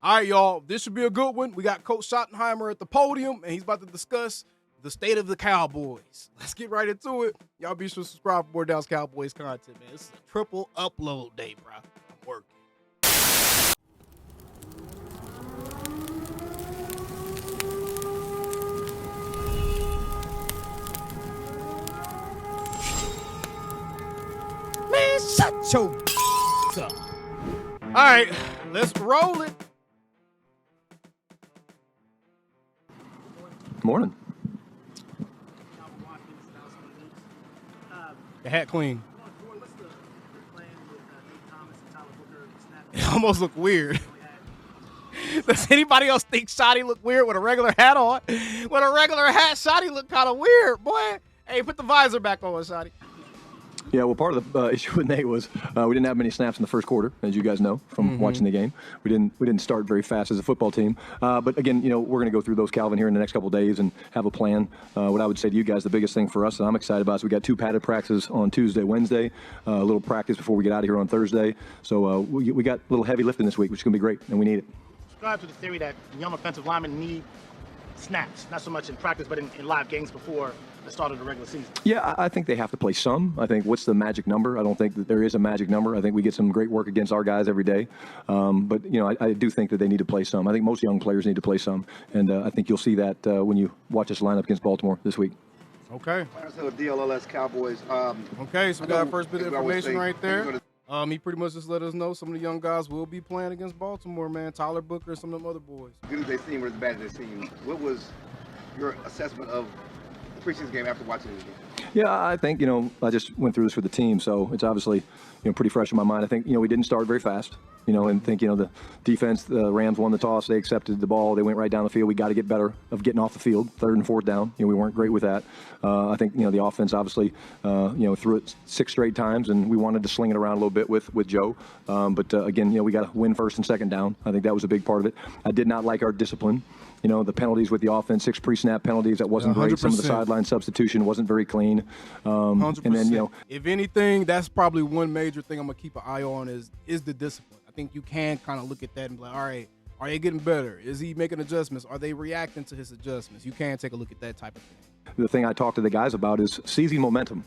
All right, y'all, this should be a good one. We got Coach Schottenheimer at the podium, and he's about to discuss the state of the Cowboys. Let's get right into it. Y'all be sure to subscribe for more Dallas Cowboys content, man. This is a triple upload day, bro. I'm working. Man, shut your up. All right, let's roll it. Morning. The hat queen. It almost look weird. Does anybody else think Schotty look weird with a regular hat on? With a regular hat, Schotty look kind of weird, boy. Hey, put the visor back on, Schotty. Yeah, well, part of the issue with Nate was we didn't have many snaps in the first quarter, as you guys know from watching the game. We didn't start very fast as a football team. But again, we're going to go through those, Calvin, here in the next couple of days and have a plan. What I would say to you guys, the biggest thing for us that I'm excited about is we got 2 padded practices on Tuesday, Wednesday, a little practice before we get out of here on Thursday. So we got a little heavy lifting this week, which is going to be great, and we need it. Subscribe to the theory that young offensive linemen need snaps, not so much in practice, but in live games before the start of the regular season. Yeah, I think they have to play some. I think what's the magic number? I don't think that there is a magic number. I think we get some great work against our guys every day. But, I do think that they need to play some. I think most young players need to play some. And I think you'll see that when you watch us line up against Baltimore this week. Okay. DLLS Cowboys. Okay, so we got our first bit of information right there. He pretty much just let us know some of the young guys will be playing against Baltimore, man. Tyler Booker and some of them other boys. Good as they seem or as bad as they seem, what was your assessment of the preseason game after watching this game? Yeah, I think, I just went through this with the team, so it's obviously, pretty fresh in my mind. I think, we didn't start very fast, and think, the defense, the Rams won the toss, they accepted the ball, they went right down the field. We got to get better of getting off the field, 3rd and 4th down. We weren't great with that. I think, the offense obviously, threw it 6 straight times, and we wanted to sling it around a little bit with Joe. But again, we got to win 1st and 2nd down. I think that was a big part of it. I did not like our discipline. The penalties with the offense, 6 pre-snap penalties, that wasn't great. Some of the sideline substitution wasn't very clean. 100%. And then, if anything, that's probably one major thing I'm going to keep an eye on is the discipline. I think you can kind of look at that and be like, all right, are they getting better? Is he making adjustments? Are they reacting to his adjustments? You can take a look at that type of thing. The thing I talk to the guys about is seizing momentum.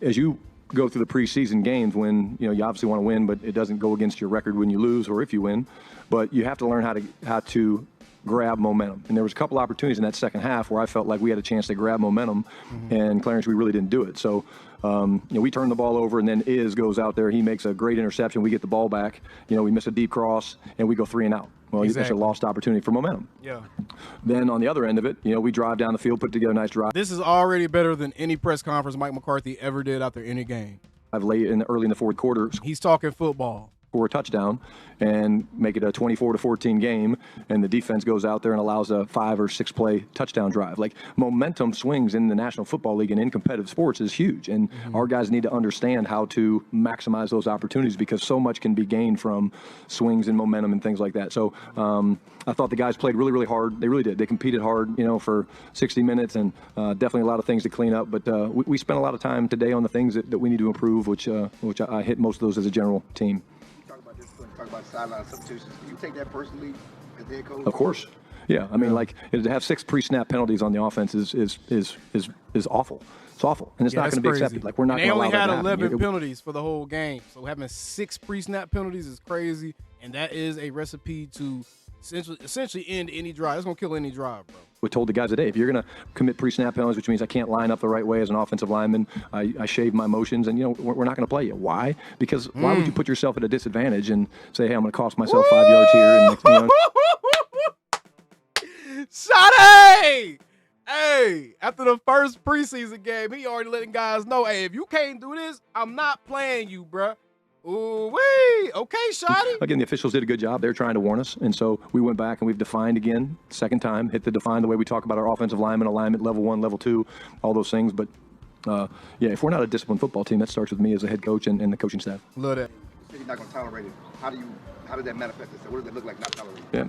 As you go through the preseason games when, you obviously want to win, but it doesn't go against your record when you lose or if you win. But you have to learn how to grab momentum. And there was a couple opportunities in that second half where I felt like we had a chance to grab momentum, and Clarence, we really didn't do it. So, we turned the ball over, and then goes out there. He makes a great interception. We get the ball back. We miss a deep cross, and we go 3 and out. Well, It's a lost opportunity for momentum. Yeah. Then on the other end of it, we drive down the field, put together a nice drive. This is already better than any press conference Mike McCarthy ever did after any game. Early in the 4th quarter. He's talking football. For a touchdown and make it a 24-14 game, and the defense goes out there and allows a 5 or 6 play touchdown drive. Like, momentum swings in the National Football League and in competitive sports is huge, and our guys need to understand how to maximize those opportunities because so much can be gained from swings and momentum and things like that. So I thought the guys played really, really hard. They really did. They competed hard, for 60 minutes, and definitely a lot of things to clean up. But we spent a lot of time today on the things that we need to improve, which I hit most of those as a general team. Talk about sideline substitutions. Do you take that personally as the head coach? Of course. Yeah. I mean, to have 6 pre-snap penalties on the offense is awful. It's awful, and it's not going to be accepted. Like, we're not going to allow that to happen. They only had 11 penalties for the whole game, so having 6 pre-snap penalties is crazy, and that is a recipe to essentially end any drive. It's going to kill any drive, bro. We told the guys today, if you're going to commit pre-snap penalties, which means I can't line up the right way as an offensive lineman, I shave my motions, and we're not going to play you. Why? Because why would you put yourself at a disadvantage and say, hey, I'm going to cost myself 5 yards here? And, Schotty! Hey, after the first preseason game, he already letting guys know, hey, if you can't do this, I'm not playing you, bruh. Ooh-wee. Okay, Schotty. Again, the officials did a good job. They're trying to warn us. And so we went back and we've defined again, second time, hit the define the way we talk about our offensive lineman, alignment, level 1, level 2, all those things. But, if we're not a disciplined football team, that starts with me as a head coach and the coaching staff. Love that. You you're not going to tolerate it. How does that manifest itself? What does it look like not tolerating? Yeah,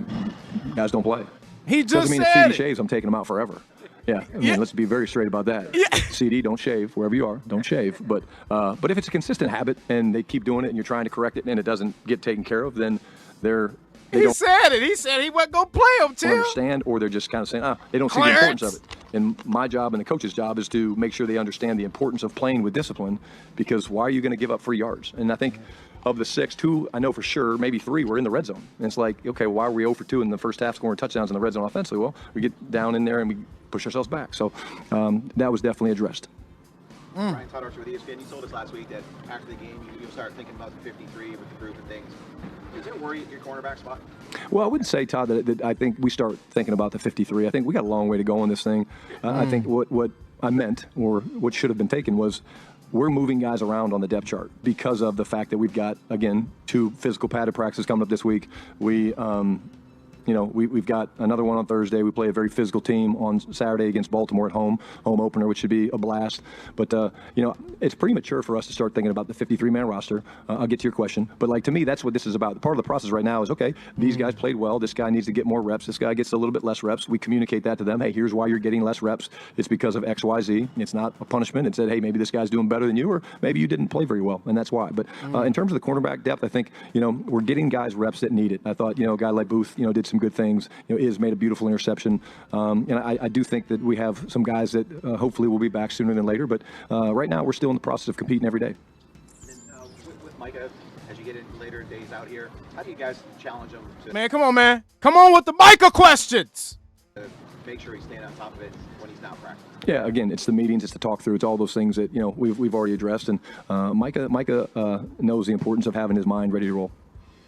guys don't play. He just doesn't mean if said CD it. shaves, I'm taking him out forever. Yeah, I mean, let's be very straight about that. Yeah. CD, don't shave wherever you are. Don't shave. But if it's a consistent habit and they keep doing it and you're trying to correct it and it doesn't get taken care of, then they're He said it. He said he wasn't going to play him, Tim. Understand, or they're just kind of saying, they don't see the importance of it. And my job and the coach's job is to make sure they understand the importance of playing with discipline, because why are you going to give up free yards? And I think of the 6, 2, I know for sure, maybe 3 were in the red zone. And it's like, okay, why were we 0 for 2 in the first half scoring touchdowns in the red zone offensively? Well, we get down in there and we push ourselves back. So that was definitely addressed. Ryan Todd Archer with ESPN. You told us last week that after the game, you'll start thinking about the 53 with the group and things. Is there a worry at your cornerback spot? Well, I wouldn't say, Todd, that I think we start thinking about the 53. I think we got a long way to go on this thing. I think what I meant, or what should have been taken, was we're moving guys around on the depth chart because of the fact that we've got, again, 2 physical padded practices coming up this week. We've got another one on Thursday. We play a very physical team on Saturday against Baltimore at home opener, which should be a blast. But, it's premature for us to start thinking about the 53-man roster. I'll get to your question. But, to me, that's what this is about. Part of the process right now is, okay, these guys played well. This guy needs to get more reps. This guy gets a little bit less reps. We communicate that to them. Hey, here's why you're getting less reps. It's because of X, Y, Z. It's not a punishment. It said, hey, maybe this guy's doing better than you, or maybe you didn't play very well, and that's why. But in terms of the cornerback depth, I think, we're getting guys reps that need it. I thought, a guy like Booth, did some good things. Iz made a beautiful interception. And I do think that we have some guys that hopefully will be back sooner than later. But right now, we're still in the process of competing every day. And with Micah, as you get into later days out here, how do you guys challenge him to Man, come on, man. Come on with the Micah questions. make sure he's staying on top of it when he's not practicing? Yeah, again, it's the meetings, it's the talk through, it's all those things that we've already addressed, and Micah knows the importance of having his mind ready to roll.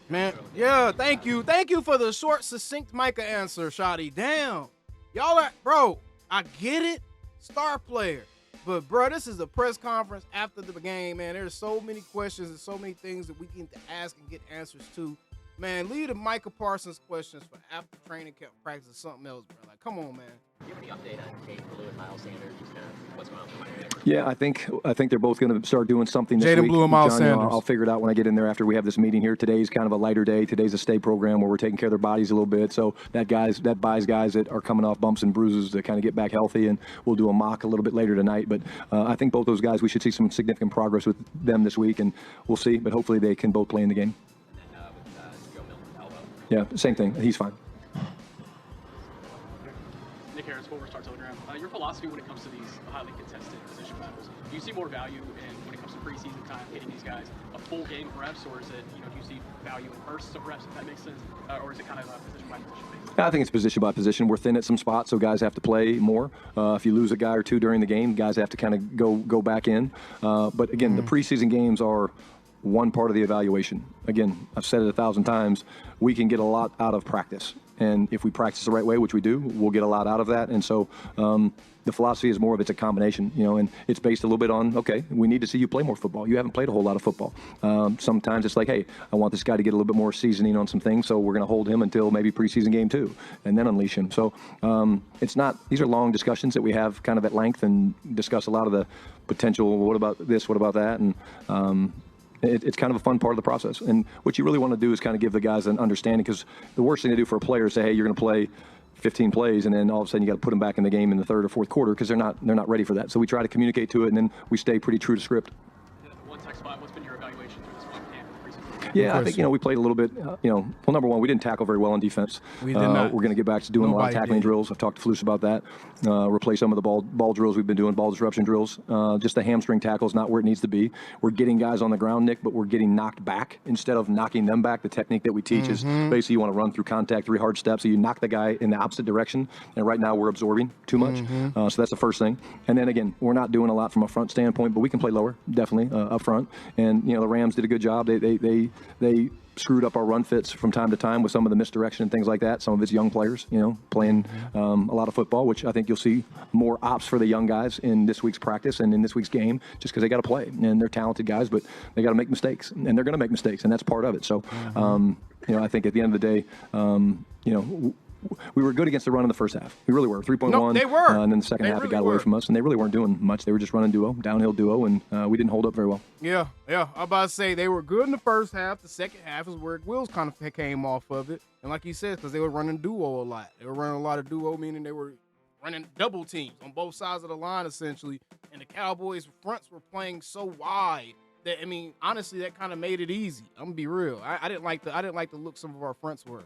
Man, yeah, thank you for the short, succinct Micah answer, Schotty. Damn, y'all are, bro. I get it, star player, but bro, this is a press conference after the game, man. There's so many questions and so many things that we can ask and get answers to. Man, leave the Micah Parsons questions for after training camp practice or something else, bro. Like, come on, man. Do you have any update on Jaden Blue and Miles Sanders? Just kind of what's going on with Micah? Yeah, I think they're both going to start doing something this Jaden week. Blue and Miles John, Sanders. I'll figure it out when I get in there after we have this meeting here. Today's kind of a lighter day. Today's a stay program where we're taking care of their bodies a little bit. So that buys guys that are coming off bumps and bruises to kind of get back healthy, and we'll do a mock a little bit later tonight. But I think both those guys, we should see some significant progress with them this week, and we'll see. But hopefully they can both play in the game. Yeah, same thing. He's fine. Nick Harris, Forward Star Telegram. Your philosophy when it comes to these highly contested position battles, do you see more value in when it comes to preseason time hitting these guys a full game of reps, or is it, do you see value in bursts of reps, if that makes sense, or is it kind of position by position basis? I think it's position by position. We're thin at some spots, so guys have to play more. If you lose a guy or two during the game, guys have to kind of go back in. But again, the preseason games are one part of the evaluation. Again, I've said it 1,000 times, we can get a lot out of practice. And if we practice the right way, which we do, we'll get a lot out of that. And so the philosophy is more of it's a combination, and it's based a little bit on, okay, we need to see you play more football. You haven't played a whole lot of football. Sometimes it's like, hey, I want this guy to get a little bit more seasoning on some things, so we're going to hold him until maybe preseason game 2 and then unleash him. So it's not, these are long discussions that we have kind of at length and discuss a lot of the potential, what about this, what about that, and it's kind of a fun part of the process. And what you really want to do is kind of give the guys an understanding, because the worst thing to do for a player is say, hey, you're going to play 15 plays, and then all of a sudden you got to put them back in the game in the third or fourth quarter, because they're not ready for that. So we try to communicate to it, and then we stay pretty true to script. One tech spot, what's been your evaluation through this one camp and preseason? Yeah, I think, we played a little bit, well, number one, we didn't tackle very well on defense. We did not. We're going to get back to doing a lot of tackling drills. I've talked to Flus about that. Replace some of the ball drills we've been doing, ball disruption drills. Just the hamstring tackle is not where it needs to be. We're getting guys on the ground, Nick, but we're getting knocked back instead of knocking them back. The technique that we teach is basically you want to run through contact, 3 hard steps, so you knock the guy in the opposite direction. And right now we're absorbing too much. So that's the first thing. And then again, we're not doing a lot from a front standpoint, but we can play lower, definitely, up front. And, the Rams did a good job. They screwed up our run fits from time to time with some of the misdirection and things like that. Some of it's young players, playing a lot of football, which I think you'll see more ops for the young guys in this week's practice and in this week's game, just because they got to play. And they're talented guys, but they got to make mistakes, and they're going to make mistakes, and that's part of it. So, I think at the end of the day, we were good against the run in the first half. We really were. 3.1. No, they were. And then the second half, it got away from us, and they really weren't doing much. They were just running downhill duo, and we didn't hold up very well. Yeah. I'm about to say they were good in the first half. The second half is where wheels kind of came off of it. And like you said, because they were running duo a lot. They were running a lot of duo, meaning they were running double teams on both sides of the line, essentially. And the Cowboys' fronts were playing so wide I mean, honestly, that kind of made it easy. I'm gonna be real. I didn't like the look some of our fronts were.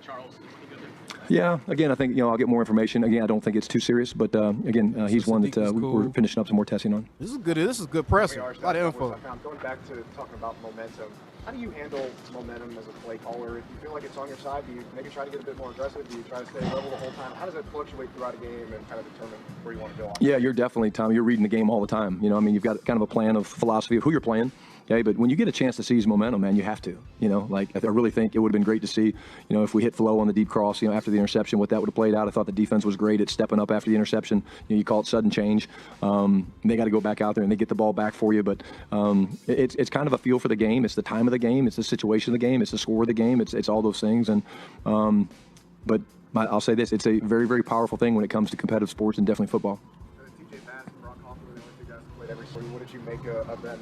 Charles, is he good there? Yeah, again, I think, I'll get more information. Again, I don't think it's too serious, but again, he's one that we're finishing up some more testing on. This is good pressing. A lot of info. Going back to talking about momentum, how do you handle momentum as a play caller? Do you feel like it's on your side? Do you maybe try to get a bit more aggressive? Do you try to stay level the whole time? How does it fluctuate throughout a game and kind of determine where you want to go on? Yeah, you're definitely, Tom, you're reading the game all the time. I mean, you've got kind of a plan of philosophy of who you're playing. Okay, but when you get a chance to seize momentum, man, you have to. Like I really think it would have been great to see, if we hit flow on the deep cross, after the interception, what that would have played out. I thought the defense was great at stepping up after the interception. You call it sudden change. They got to go back out there and they get the ball back for you. But it's kind of a feel for the game. It's the time of the game. It's the situation of the game. It's the score of the game. It's all those things. And but I'll say this: it's a very, very powerful thing when it comes to competitive sports and definitely football. What did you make of them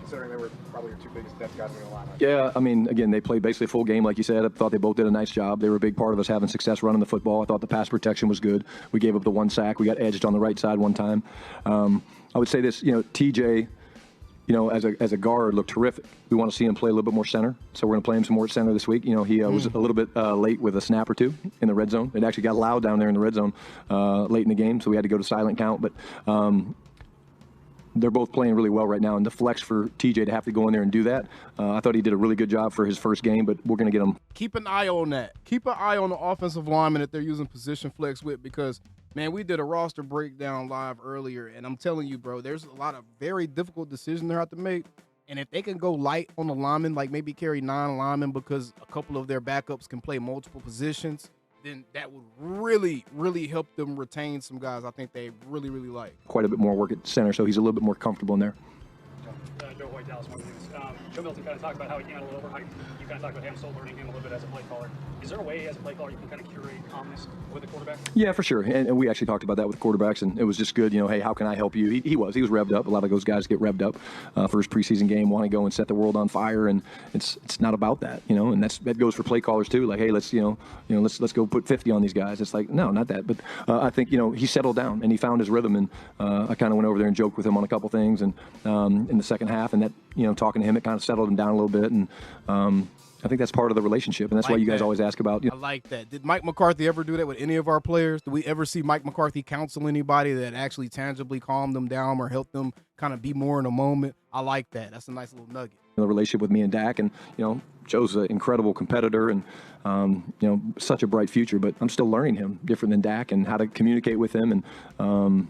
considering they were probably your two biggest depth guys in the lineup? Yeah, I mean, again, they played basically a full game, like you said. I thought they both did a nice job. They were a big part of us having success running the football. I thought the pass protection was good. We gave up the one sack. We got edged on the right side one time. I would say this, TJ, as a guard, looked terrific. We want to see him play a little bit more center, so we're going to play him some more at center this week. He was a little bit late with a snap or two in the red zone. It actually got loud down there in the red zone late in the game, so we had to go to silent count. But they're both playing really well right now, and the flex for TJ to have to go in there and do that, I thought he did a really good job for his first game, but we're going to get him. Keep an eye on that. Keep an eye on the offensive lineman that they're using position flex with because, man, we did a roster breakdown live earlier, and I'm telling you, bro, there's a lot of very difficult decisions they have to make, and if they can go light on the linemen, like maybe carry 9 linemen because a couple of their backups can play multiple positions, then that would really, really help them retain some guys I think they really, really like. Quite a bit more work at center, so he's a little bit more comfortable in there. Joe White, Dallas Morning News. Joe Milton kind of talked about how he handled it over. How you kind of talked about him still learning him a little bit as a play caller. Is there a way as a play caller you can kind of curate calmness with the quarterback? Yeah, for sure. And we actually talked about that with quarterbacks, and it was just good. Hey, how can I help you? He was revved up. A lot of those guys get revved up for his preseason game, want to go and set the world on fire, and it's not about that, and that goes for play callers too. Like, hey, let's let's go put 50 on these guys. It's like, no, not that. But I think he settled down and he found his rhythm, and I kind of went over there and joked with him on a couple things, and in the second half, and that talking to him, it kind of settled him down a little bit, and I think that's part of the relationship, and that's why you guys always ask about. I like that. Did Mike McCarthy ever do that with any of our players? Did we ever see Mike McCarthy counsel anybody that actually tangibly calmed them down or helped them kind of be more in a moment? I like that. That's a nice little nugget. The relationship with me and Dak, and Joe's an incredible competitor, and such a bright future. But I'm still learning him different than Dak and how to communicate with him, and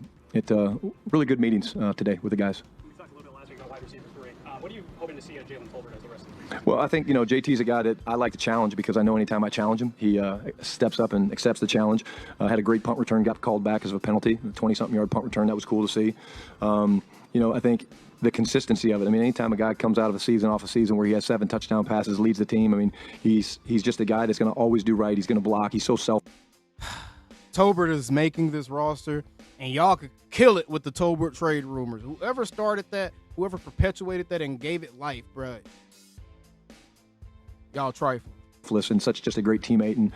really good meetings today with the guys. We talked a little bit last week about wide receiver 3. What are you hoping to see at Jalen Tolbert as the rest of the season? Well, I think JT's a guy that I like to challenge because I know anytime I challenge him, he steps up and accepts the challenge. Had a great punt return, got called back as a penalty, a 20-something yard punt return. That was cool to see. I think the consistency of it. I mean, anytime a guy comes out of off a season where he has 7 touchdown passes, leads the team. I mean, he's just a guy that's going to always do right. He's going to block. He's so Tolbert is making this roster, and y'all could kill it with the Tolbert trade rumors. Whoever started that, whoever perpetuated that and gave it life, bruh, y'all trifling. And such just a great teammate, and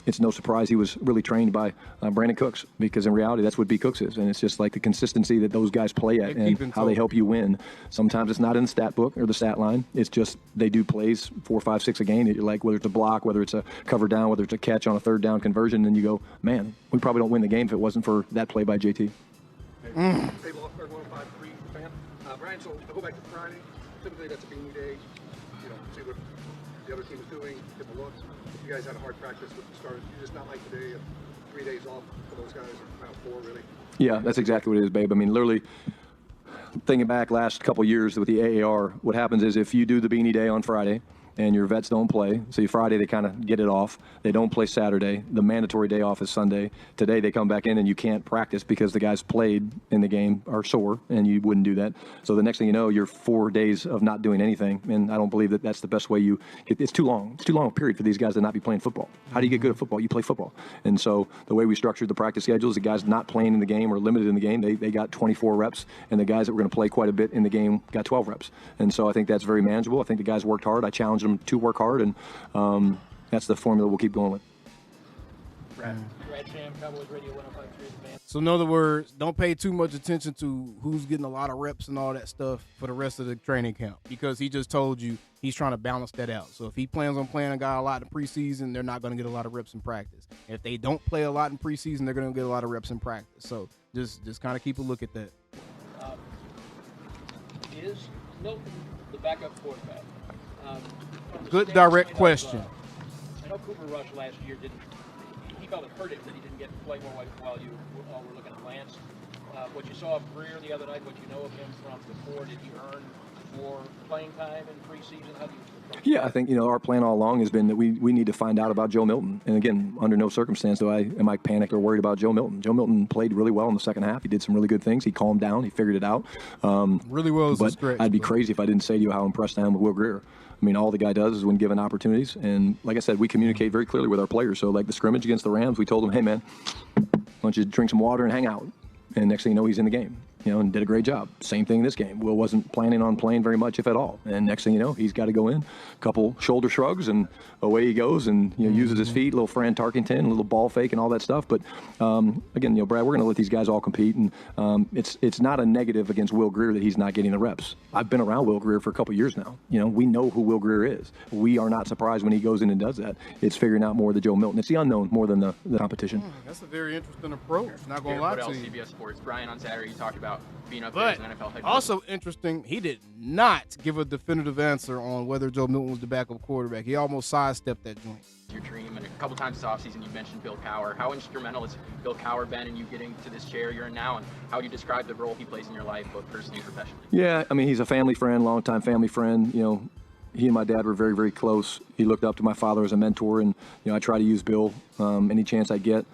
it's no surprise he was really trained by Brandon Cooks, because in reality that's what B. Cooks is, and it's just like the consistency that those guys play at and how they help you win. Sometimes it's not in the stat book or the stat line. It's just they do plays 4, 5, 6 a game that you're like, whether it's a block, whether it's a cover down, whether it's a catch on a 3rd down conversion, and you go, man, we probably don't win the game if it wasn't for that play by JT. Hey, Lofberg, 105.3 fan. Brian, so I go back to Friday. Typically that's a beanie day. See what the other team is doing, get the looks. You guys had a hard practice with the start. You just not like today, 3 days off for those guys, or 4 really. Yeah, that's exactly what it is, babe. I mean, literally, thinking back last couple years with the AAR, what happens is if you do the beanie day on Friday and your vets don't play, so Friday they kind of get it off. They don't play Saturday. The mandatory day off is Sunday. Today they come back in and you can't practice because the guys played in the game are sore, and you wouldn't do that. So the next thing you know, you're 4 days of not doing anything, and I don't believe that that's the best way you get. It's too long. It's too long a period for these guys to not be playing football. How do you get good at football? You play football. And so the way we structured the practice schedules, the guys not playing in the game or limited in the game, they got 24 reps, and the guys that were going to play quite a bit in the game got 12 reps. And so I think that's very manageable. I think the guys worked hard. I challenged them to work hard, and that's the formula we'll keep going with. Brad. Brad Sham, Cowboys Radio 105.3 The Fan. So in other words, don't pay too much attention to who's getting a lot of reps and all that stuff for the rest of the training camp, because he just told you he's trying to balance that out. So if he plans on playing a guy a lot in preseason, they're not going to get a lot of reps in practice. If they don't play a lot in preseason, they're going to get a lot of reps in practice. So just kind of keep a look at that. Is Milton the backup quarterback? Good direct question. I know Cooper Rush last year he felt it hurt him that he didn't get to play more while you all were looking at Lance. What you saw of Greer the other night, what you know of him from before, did he earn more playing time in preseason? How do you? Yeah, I think our plan all along has been that we need to find out about Joe Milton. And again, under no circumstance am I panicked or worried about Joe Milton. Joe Milton played really well in the second half. He did some really good things. He calmed down. He figured it out. Really well as a stretch. I'd be crazy if I didn't say to you how impressed I am with Will Greer. I mean, all the guy does is when given opportunities. And like I said, we communicate very clearly with our players. So like the scrimmage against the Rams, we told him, hey, man, why don't you drink some water and hang out? And next thing you know, he's in the game, and did a great job. Same thing in this game. Will wasn't planning on playing very much, if at all. And next thing you know, he's got to go in, a couple shoulder shrugs, and away he goes, and uses his feet, a little Fran Tarkenton, a little ball fake, and all that stuff. But again, Brad, we're going to let these guys all compete, and it's not a negative against Will Greer that he's not getting the reps. I've been around Will Greer for a couple years now. We know who Will Greer is. We are not surprised when he goes in and does that. It's figuring out more the Joe Milton. It's the unknown more than the competition. That's a very interesting approach. Not going to lie to you. CBS Sports. Brian, on Saturday, you talked about being up there as an NFL head coach. Also interesting, he did not give a definitive answer on whether Joe Milton was the backup quarterback. He almost sidestepped that joint. Your dream, and a couple times this offseason you mentioned Bill Cowher. How instrumental has Bill Cowher been in you getting to this chair you're in now, and how would you describe the role he plays in your life, both personally and professionally? Yeah, I mean, he's a family friend, longtime family friend. He and my dad were very, very close. He looked up to my father as a mentor, and I try to use Bill any chance I get.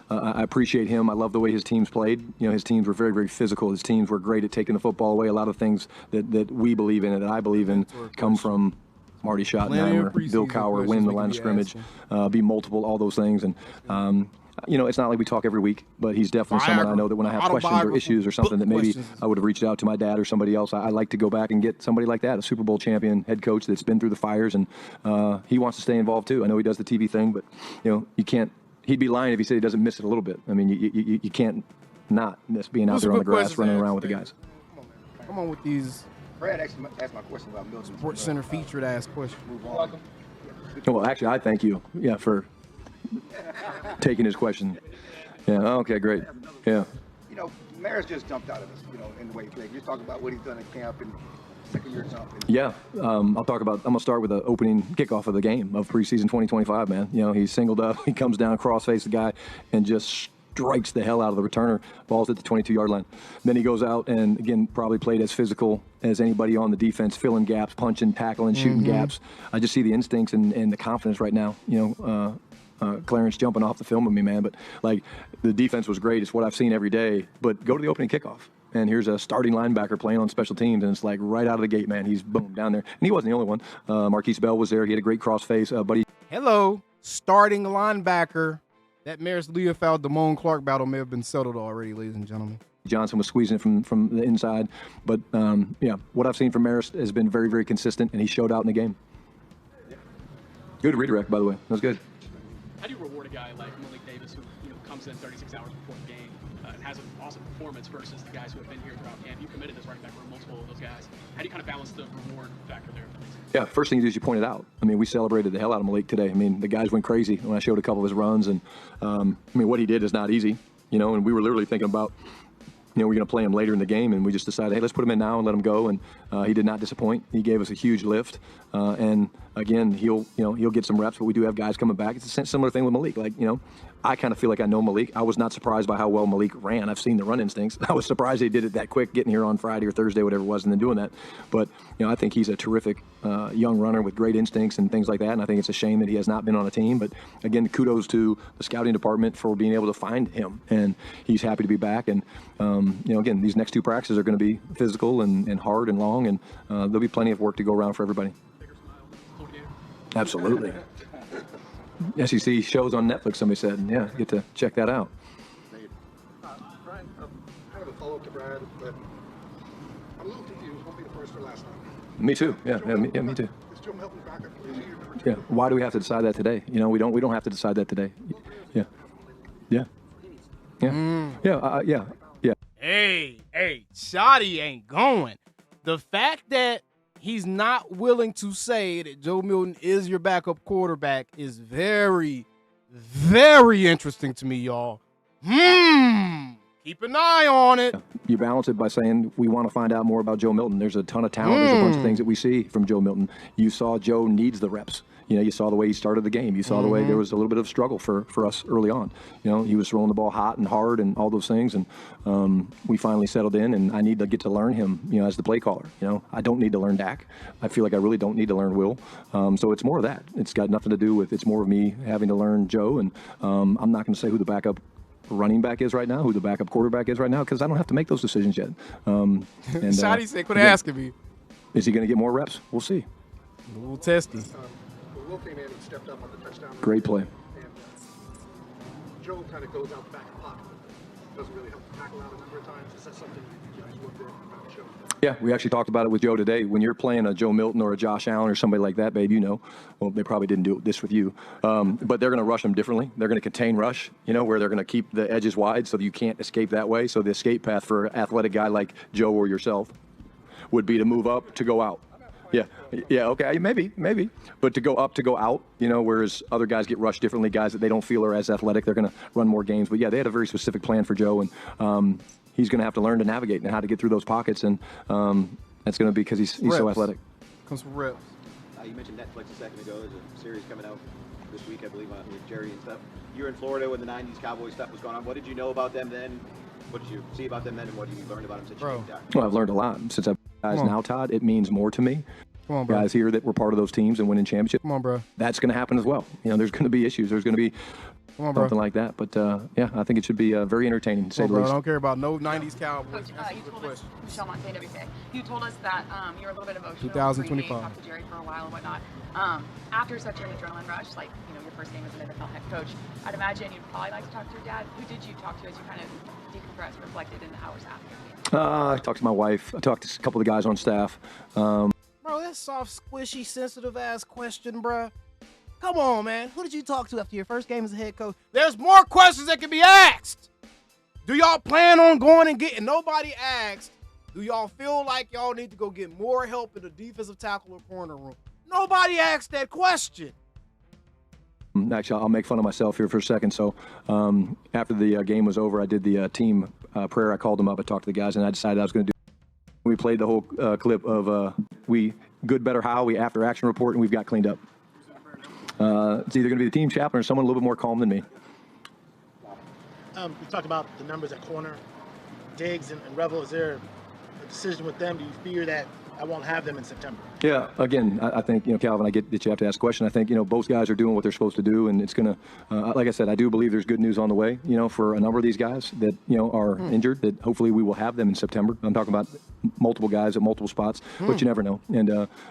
I appreciate him. I love the way his teams played. His teams were very, very physical. His teams were great at taking the football away. A lot of things that we believe in and that I believe in come from Marty Schottenheimer, Bill Cowher, win the line of scrimmage, be multiple, all those things. And, it's not like we talk every week, but he's definitely someone I know that when I have questions or issues or something that maybe I would have reached out to my dad or somebody else, I like to go back and get somebody like that, a Super Bowl champion head coach that's been through the fires, and he wants to stay involved too. I know he does the TV thing, but, you can't. He'd be lying if he said he doesn't miss it a little bit. I mean, you can't not miss being out there on the grass running around with the guys. Come on with these. Brad asked my question about Milton. Sports Center featured ass question. Well, actually, I thank you, for taking his question. Yeah. Okay. Great. Yeah. Maris just jumped out of us. In the way he played. You talk about what he's done at camp and second-year jump. Yeah. I'm gonna start with the opening kickoff of the game of preseason 2025. Man, he's singled up. He comes down, cross-face the guy, and just strikes the hell out of the returner. Ball's at the 22-yard line. Then he goes out and, again, probably played as physical as anybody on the defense, filling gaps, punching, tackling, shooting gaps. I just see the instincts and the confidence right now. Clarence jumping off the film with me, man. But, the defense was great. It's what I've seen every day. But go to the opening kickoff. And here's a starting linebacker playing on special teams, and it's right out of the gate, man. He's boom down there. And he wasn't the only one. Marquise Bell was there. He had a great cross-face. Buddy. Hello, starting linebacker. That Maris Leofold Damone Clark battle may have been settled already, ladies and gentlemen. Johnson was squeezing it from the inside. But, what I've seen from Maris has been very, very consistent, and he showed out in the game. Good redirect, by the way. That was good. How do you reward a guy like Malik Davis who comes in 36 hours before the game and has an awesome performance versus the guys who have been here throughout camp? You committed this running back for multiple of those guys. How do you kind of balance the reward factor there? Yeah, first thing you do is you point it out. I mean, we celebrated the hell out of Malik today. I mean, the guys went crazy when I showed a couple of his runs, and what he did is not easy, and we were literally thinking about, we're going to play him later in the game, and we just decided, hey, let's put him in now and let him go, and he did not disappoint. He gave us a huge lift, and again, he'll get some reps, but we do have guys coming back. It's a similar thing with Malik. I kind of feel like I know Malik. I was not surprised by how well Malik ran. I've seen the run instincts. I was surprised he did it that quick, getting here on Friday or Thursday, whatever it was, and then doing that. But, I think he's a terrific young runner with great instincts and things like that, and I think it's a shame that he has not been on a team. But, again, kudos to the scouting department for being able to find him, and he's happy to be back. And, again, these next two practices are going to be physical and hard and long, and there'll be plenty of work to go around for everybody. Absolutely. SEC shows on Netflix, somebody said. Yeah, get to check that out. Brian, kind of a follow-up to Brad, but I'm a little confused. Won't be the first or last time. Me too. Yeah, me too. Is Joe Milton backup? Is he your number Yeah. Why do we have to decide that today? You know, we don't have to decide that today. Yeah. Yeah. Yeah. Yeah. Yeah. Hey, Schotty ain't going. The fact that he's not willing to say that Joe Milton is your backup quarterback is very, very interesting to me, y'all. Keep an eye on it. You balance it by saying we want to find out more about Joe Milton. There's a ton of talent. There's a bunch of things that we see from Joe Milton. You saw Joe needs the reps. You know, you saw the way he started the game. You saw the way there was a little bit of struggle for us early on. You know, he was throwing the ball hot and hard and all those things. And we finally settled in, and I need to get to learn him, you know, as the play caller. You know, I don't need to learn Dak. I feel like I really don't need to learn Will. So it's more of that. It's got nothing to do with, it's more of me having to learn Joe. And I'm not going to say who the backup running back is right now, who the backup quarterback is right now, because I don't have to make those decisions yet. And Schotty said, quit asking me. Is he going to get more reps? We'll see. We'll test him. Will came in and stepped up on the touchdown. Great play. And Joe kind of goes out the back of the pocket. Doesn't really help the tackle out a number of times. Is that something you guys looked at about Joe? Yeah, we actually talked about it with Joe today. When you're playing a Joe Milton or a Josh Allen or somebody like that, babe, you know, well, they probably didn't do this with you, but they're going to rush them differently. They're going to contain rush, you know, where they're going to keep the edges wide so that you can't escape that way. So the escape path for an athletic guy like Joe or yourself would be to move up, to go out. Yeah, okay, maybe. But to go up, to go out, you know, whereas other guys get rushed differently, guys that they don't feel are as athletic, they're going to run more games. But, yeah, they had a very specific plan for Joe, and he's going to have to learn to navigate and how to get through those pockets, and that's going to be because he's so athletic. Comes from reps. You mentioned Netflix a second ago. There's a series coming out this week, I believe, with Jerry and stuff. You were in Florida when the 90s Cowboys stuff was going on. What did you know about them then? What did you see about them then, and what have you learned about them since you came down? Well, I've learned a lot since I've guys now, Todd. It means more to me. Come on, bro. Guys here that were part of those teams and winning championships. Come on, bro. That's going to happen as well. You know, there's going to be issues. There's going to be something like that. But, yeah, I think it should be very entertaining, to say the least. I don't care about no 90s Cowboys. Coach, you told us, Michelle Montana, WK, you told us that you were a little bit emotional. 2025. Talked to Jerry for a while and whatnot. After such an adrenaline rush, like, you know, your first game as an NFL head coach, I'd imagine you'd probably like to talk to your dad. Who did you talk to as you kind of decompressed, reflected in the hours after? I talked to my wife. I talked to a couple of the guys on staff. Bro, that soft, squishy, sensitive-ass question, bro. Come on, man. Who did you talk to after your first game as a head coach? There's more questions that can be asked. Do y'all plan on going and getting? Nobody asked. Do y'all feel like y'all need to go get more help in the defensive tackle or corner room? Nobody asked that question. Actually, I'll make fun of myself here for a second. So after the game was over, I did the team prayer. I called them up. I talked to the guys, and I decided I was going to do. We played the whole clip of we good, better, how, we after action report, and we've got cleaned up. It's either going to be the team chaplain or someone a little bit more calm than me. We talked about the numbers at corner, Diggs and Revel. Is there a decision with them? Do you fear that I won't have them in September? Yeah, again, I think, Calvin, I get that you have to ask a question. I think, both guys are doing what they're supposed to do, and it's going to, like I said, I do believe there's good news on the way, for a number of these guys that, are injured, that hopefully we will have them in September. I'm talking about multiple guys at multiple spots, but you never know. And,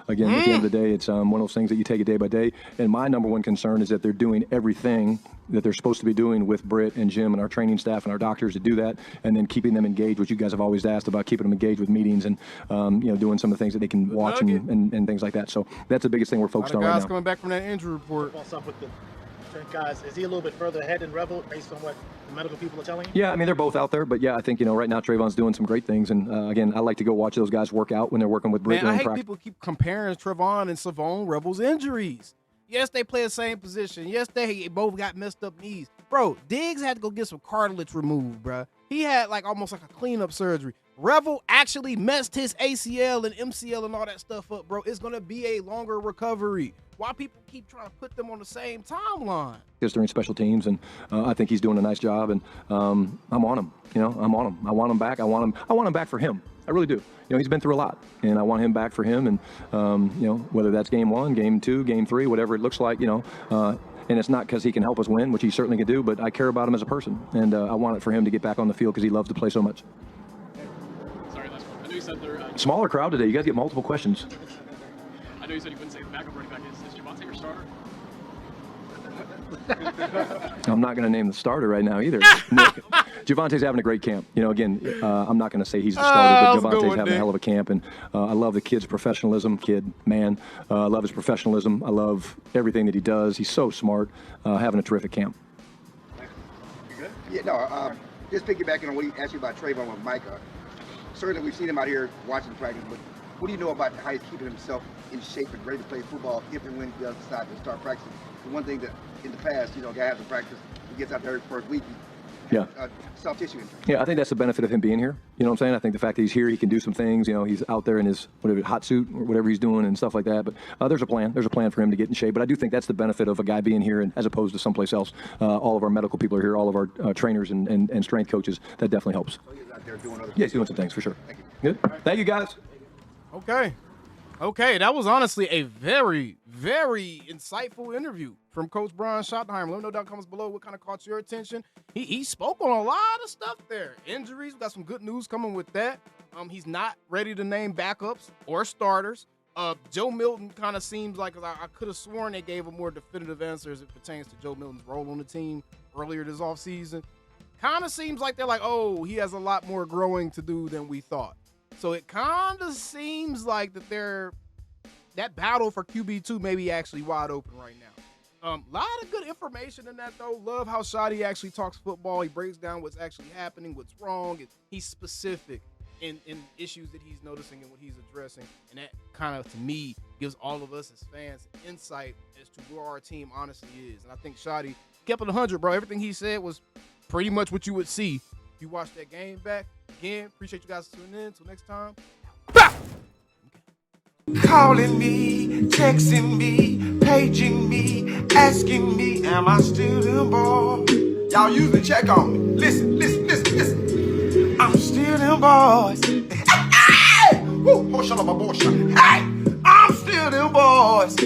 again, at the end of the day, it's one of those things that you take it day by day. And my number one concern is that they're doing everything that they're supposed to be doing with Britt and Jim and our training staff and our doctors to do that, and then keeping them engaged, which you guys have always asked about, keeping them engaged with meetings and, doing some of the things that they can watch and things like that. So that's the biggest thing we're focused on right now. Guys coming back from that injury report. What's up with the guys? Is he a little bit further ahead than Revel based on what the medical people are telling you? Yeah, I mean, they're both out there, but yeah, I think, right now Trayvon's doing some great things. And again, I like to go watch those guys work out when they're working with Britt. Man, I hate people keep comparing Trayvon and Savon Rebel's injuries. Yes, they play the same position. Yes, they both got messed up knees. Bro, Diggs had to go get some cartilage removed, bro. He had almost like a cleanup surgery. Revel actually messed his ACL and MCL and all that stuff up, bro. It's going to be a longer recovery. Why people keep trying to put them on the same timeline? Just during special teams, and I think he's doing a nice job, and I'm on him. I'm on him. I want him back. I want him back for him. I really do. He's been through a lot, and I want him back for him. And whether that's game 1, game 2, game 3, whatever it looks like, and it's not because he can help us win, which he certainly can do, but I care about him as a person, and I want it for him to get back on the field because he loves to play so much. Sorry, last one. I know you said there. Smaller crowd today. You guys get multiple questions. I know you said you wouldn't say the backup running back. Is Javonte your starter? I'm not going to name the starter right now either. Javonte's having a great camp. Again, I'm not going to say he's the starter, but Javonte's having a hell of a camp, and I love the kid's professionalism. I love his professionalism. I love everything that he does. He's so smart. Having a terrific camp. You good? Yeah, no. Just piggybacking on what he asked you about Trayvon with Mike. Certainly, we've seen him out here watching practice, but what do you know about how he's keeping himself in shape and ready to play football if and when he does decide to start practicing? The one thing that in the past, a guy has to practice, he gets out there the first week, soft tissue injury. Yeah, I think that's the benefit of him being here. You know what I'm saying? I think the fact that he's here, he can do some things. He's out there in his hot suit or whatever he's doing and stuff like that. But there's a plan. There's a plan for him to get in shape. But I do think that's the benefit of a guy being here as opposed to someplace else. All of our medical people are here. All of our trainers and strength coaches. That definitely helps. So he's out there doing other things. Yeah, he's doing some things for sure. Thank you. Good. Thank you, guys. Okay, that was honestly a very, very insightful interview from Coach Brian Schottenheimer. Let me know down in the comments below what kind of caught your attention. He spoke on a lot of stuff there. Injuries, we got some good news coming with that. He's not ready to name backups or starters. Joe Milton kind of seems like, I could have sworn they gave a more definitive answer as it pertains to Joe Milton's role on the team earlier this offseason. Kind of seems like they're like, oh, he has a lot more growing to do than we thought. So it kind of seems like that battle for QB2 may be actually wide open right now. Lot of good information in that, though. Love how Schotty actually talks football. He breaks down what's actually happening, what's wrong. He's specific in issues that he's noticing and what he's addressing. And that kind of, to me, gives all of us as fans insight as to where our team honestly is. And I think Schotty kept it 100, bro. Everything he said was pretty much what you would see if you watched that game back. Again, appreciate you guys tuning in. Until next time. Bow! Calling me, texting me, paging me, asking me, am I still the ball? Y'all usually check on me. Listen. I'm still them boys. Hey! Woo! Hey! I'm still them boys.